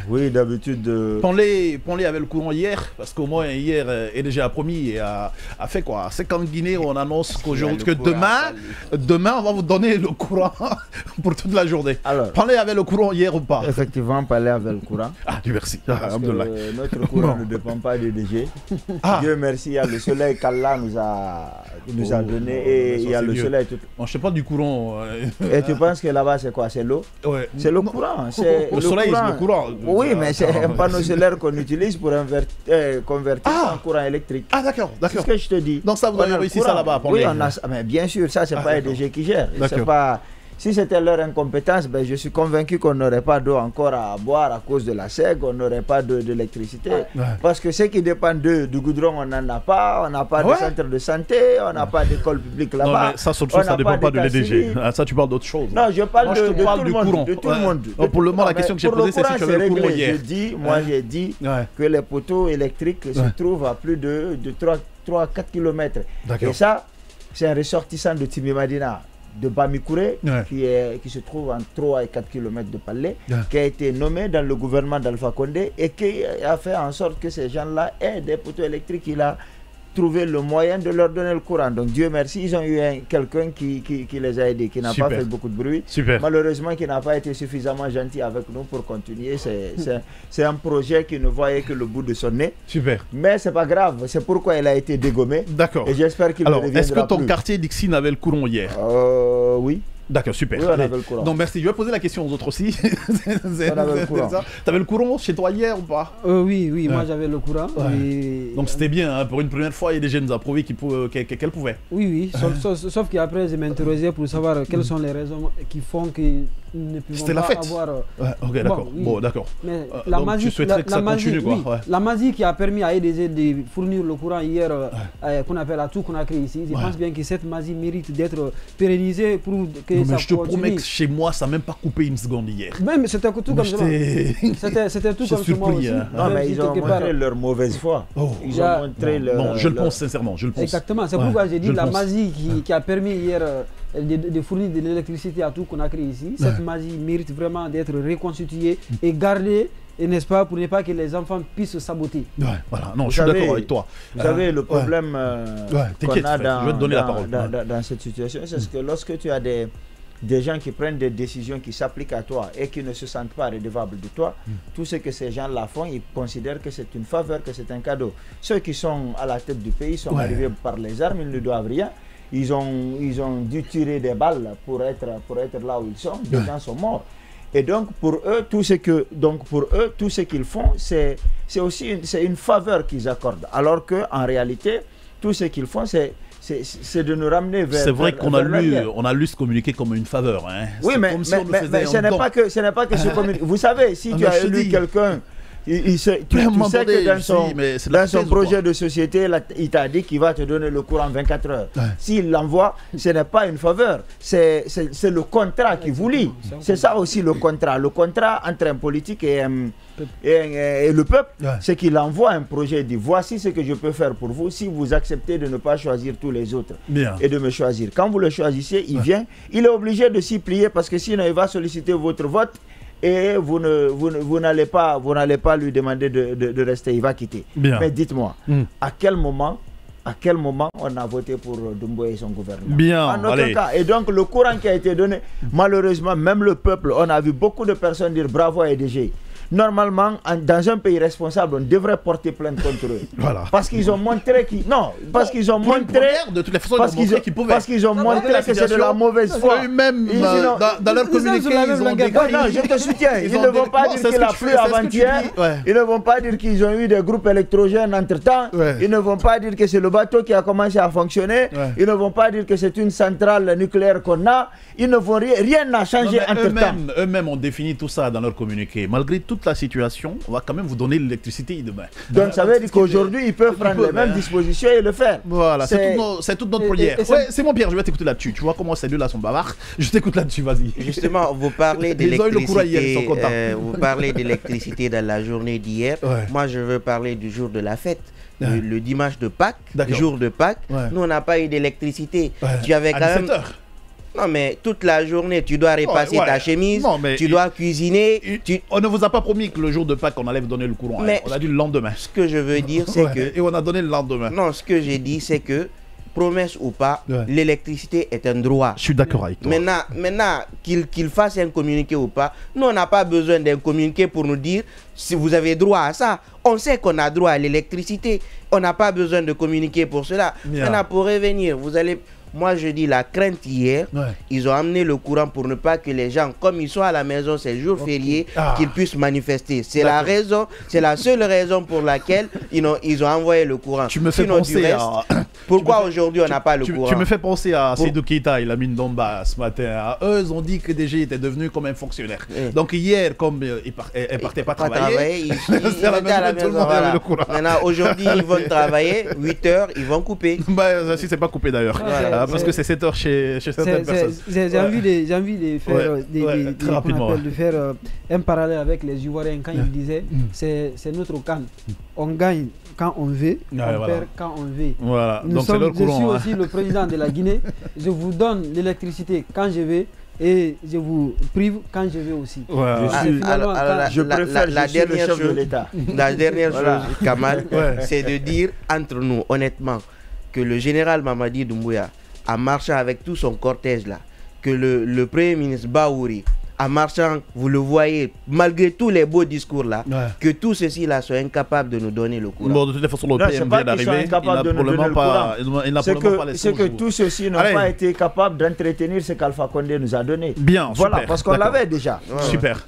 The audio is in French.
Oui, d'habitude. Ponlé avait le courant hier, parce qu'au moins hier, EDG a promis et a fait quoi? 50 Guinées, on annonce qu'aujourd'hui, que demain, on va vous donner le courant pour toute la journée. Alors, Ponlé avait le courant hier ou pas? Effectivement, Ponlé avait le courant. Ah, Dieu merci. Parce que notre courant ne dépend pas de EDG. Dieu merci, il y a le soleil qu'Allah nous a donné et il y a le soleil. Bon, je sais pas du courant. Et tu penses que là-bas, c'est quoi? C'est l'eau? Ouais. C'est le courant. Le soleil, c'est le courant. Oui, mais c'est un panneau solaire qu'on utilise pour convertir en courant électrique. Ah, d'accord, d'accord. C'est ce que je te dis. Donc ça, vous avez réussi ça là-bas? Oui, mais bien sûr, ça, c'est pas EDG qui gère. C'est pas... Si c'était leur incompétence, ben, je suis convaincu qu'on n'aurait pas d'eau encore à boire à cause de la SEG, on n'aurait pas d'électricité. Parce que ceux qui dépendent du goudron, on n'en a pas, on n'a pas de centre de santé, on n'a pas d'école publique là-bas. Non, mais ça, surtout, ça ne dépend pas de l'EDG. Ça, tu parles d'autre chose. Non, je parle de tout le monde. Pour le moment, la question que j'ai posée, c'est si tu avais le courant hier. Moi, j'ai dit que les poteaux électriques se trouvent à plus de 3-4 km. Et ça, c'est un ressortissant de Timimadina, de Bamikouré, qui se trouve en 3 et 4 km de Palais, qui a été nommé dans le gouvernement d'Alpha Condé et qui a fait en sorte que ces gens-là aient des poteaux électriques. Il a trouvé le moyen de leur donner le courant. Donc Dieu merci, ils ont eu quelqu'un qui les a aidés, qui n'a pas fait beaucoup de bruit. Malheureusement, qui n'a pas été suffisamment gentil avec nous pour continuer. C'est un projet qui ne voyait que le bout de son nez. Mais c'est pas grave, c'est pourquoi il a été dégommé. D'accord. Et j'espère qu'il ne reviendra plus. Est-ce que ton quartier Dixine avait le courant hier? Oui. D'accord, super. Oui, on avait le courant. Donc merci, je vais poser la question aux autres aussi. On avait le courant. Tu avais le courant chez toi hier ou pas? Oui, moi j'avais le courant. Et... Donc c'était bien, hein, pour une première fois, EDG nous a prouvé qu'elle pouvait. Oui, sauf qu'après je m'interrogeais pour savoir quelles sont les raisons qui font que nous ne pouvons pas avoir... ok, d'accord. Bon, d'accord. Mais tu souhaiterais que ça continue, quoi. La magie qui a permis à EDG de fournir le courant hier, qu'on appelle à tout qu'on a créé ici, je pense bien que cette magie mérite d'être pérennisée pour que mais je te promets que chez moi, ça n'a même pas coupé une seconde hier. Même c'était tout comme ça. C'était tout comme ça moi aussi. Non, mais ils ont montré leur mauvaise foi. Ils ont montré leur... Non, je le pense sincèrement, je le pense. Exactement, c'est pourquoi j'ai dit la magie qui a permis hier de fournir de l'électricité à tout qu'on a créé ici. Cette magie mérite vraiment d'être reconstituée et gardée. Et n'est-ce pas, pour ne pas que les enfants puissent saboter. Voilà, non, je suis d'accord avec toi. Vous savez, le problème qu'on a dans cette situation, c'est que lorsque tu as des gens qui prennent des décisions qui s'appliquent à toi et qui ne se sentent pas redevables de toi, tout ce que ces gens-là font, ils considèrent que c'est une faveur, que c'est un cadeau. Ceux qui sont à la tête du pays sont arrivés par les armes, ils ne doivent rien. Ils ont dû tirer des balles pour être là où ils sont. Des gens sont morts. Et donc pour eux, tout ce qu'ils font, c'est une faveur qu'ils accordent. Alors qu'en réalité, tout ce qu'ils font, c'est de nous ramener vers... C'est vrai qu'on a lu ce communiqué comme une faveur. Hein. Oui, mais ce n'est pas que ce communiqué. Vous savez, si tu as élu quelqu'un... Tu sais que dans son projet de société, il t'a dit qu'il va te donner le courant 24 heures. S'il l'envoie, ce n'est pas une faveur, c'est le contrat qui vous lie. C'est ça aussi le contrat. Le contrat entre un politique et le peuple, c'est qu'il envoie un projet et dit voici ce que je peux faire pour vous si vous acceptez de ne pas choisir tous les autres et de me choisir. Quand vous le choisissez, il vient, il est obligé de s'y plier parce que sinon il va solliciter votre vote. Et vous n'allez pas lui demander de rester, il va quitter. Mais dites-moi, à quel moment on a voté pour Doumbouya et son gouvernement? En aucun cas. Et donc le courant qui a été donné, malheureusement, même le peuple, on a vu beaucoup de personnes dire bravo à EDG. Normalement, dans un pays responsable, on devrait porter plainte contre eux. Parce qu'ils ont montré qu'ils... Non, parce qu'ils ont montré... De toutes les façons, parce qu'ils ont montré que c'est de la mauvaise foi. Eux-mêmes, dans leur communiqué, ils ont dit... Non, je te soutiens. Ils ne vont pas dire qu'il a plu avant-hier. Ils ne vont pas dire qu'ils ont eu des groupes électrogènes entre-temps. Ils ne vont pas dire que c'est le bateau qui a commencé à fonctionner. Ils ne vont pas dire que c'est une centrale nucléaire qu'on a. Ils ne vont rien n'a changé entre-temps. Eux-mêmes ont défini tout ça dans leur communiqué. Malgré toute la situation, on va quand même vous donner l'électricité demain. Donc ça veut dire qu'aujourd'hui, ils peuvent prendre les mêmes dispositions et le faire. Voilà, c'est toute notre prière. C'est mon Pierre, je vais t'écouter là-dessus. Tu vois comment ces deux-là sont bavards. Je t'écoute là-dessus, vas-y. Justement, vous parlez d'électricité. Vous parlez d'électricité dans la journée d'hier. Moi, je veux parler du jour de la fête. Le dimanche de Pâques, le jour de Pâques. Nous, on n'a pas eu d'électricité. Tu avais quand même... Non, mais toute la journée, tu dois repasser ta chemise, tu dois cuisiner. On ne vous a pas promis que le jour de Pâques, on allait vous donner le courant. Mais on a dit le lendemain. Ce que je veux dire, c'est que... Et on a donné le lendemain. Non, ce que j'ai dit, c'est que, promesse ou pas, l'électricité est un droit. Je suis d'accord avec toi. Maintenant qu'il fasse un communiqué ou pas, nous, on n'a pas besoin d'un communiqué pour nous dire si vous avez droit à ça. On sait qu'on a droit à l'électricité. On n'a pas besoin de communiquer pour cela. Maintenant, pour revenir, vous allez... Moi, je dis la crainte hier, ils ont amené le courant pour ne pas que les gens, comme ils sont à la maison, c'est jour férié, qu'ils puissent manifester. C'est la raison, c'est la seule raison pour laquelle ils ont envoyé le courant. Tu me fais penser à... Pourquoi aujourd'hui on n'a pas le courant? Tu me fais penser à Seydou Keita et Lamine Domba ce matin. Eux, ils ont dit que DG était devenu comme un fonctionnaire. Donc hier, comme ils ne partaient pas travailler, ils étaient à la maison. Voilà. Maintenant, aujourd'hui, ils vont travailler, 8 heures, ils vont couper. Si c'est pas coupé d'ailleurs. Parce que c'est 7 heures chez certaines personnes. J'ai envie de faire un parallèle avec les Ivoiriens quand ils disaient c'est notre canne. On gagne quand on veut, on perd quand on veut. Voilà. Je suis aussi le président de la Guinée. Je vous donne l'électricité quand je veux et je vous prive quand je veux aussi. Je préfère la dernière chose de l'État. La dernière chose, Kamal, c'est de dire entre nous, honnêtement, que le général Mamadi Doumbouya a marché avec tout son cortège là, que le premier ministre Baouri a marché, vous le voyez, malgré tous les beaux discours là, que tout ceci là soit incapable de nous donner le courant. Bon, de toute façon, le PM vient d'arriver, c'est que tous ceux-ci n'ont pas été capables d'entretenir ce qu'Alpha Condé nous a donné. Bien, voilà, parce qu'on l'avait déjà. Super.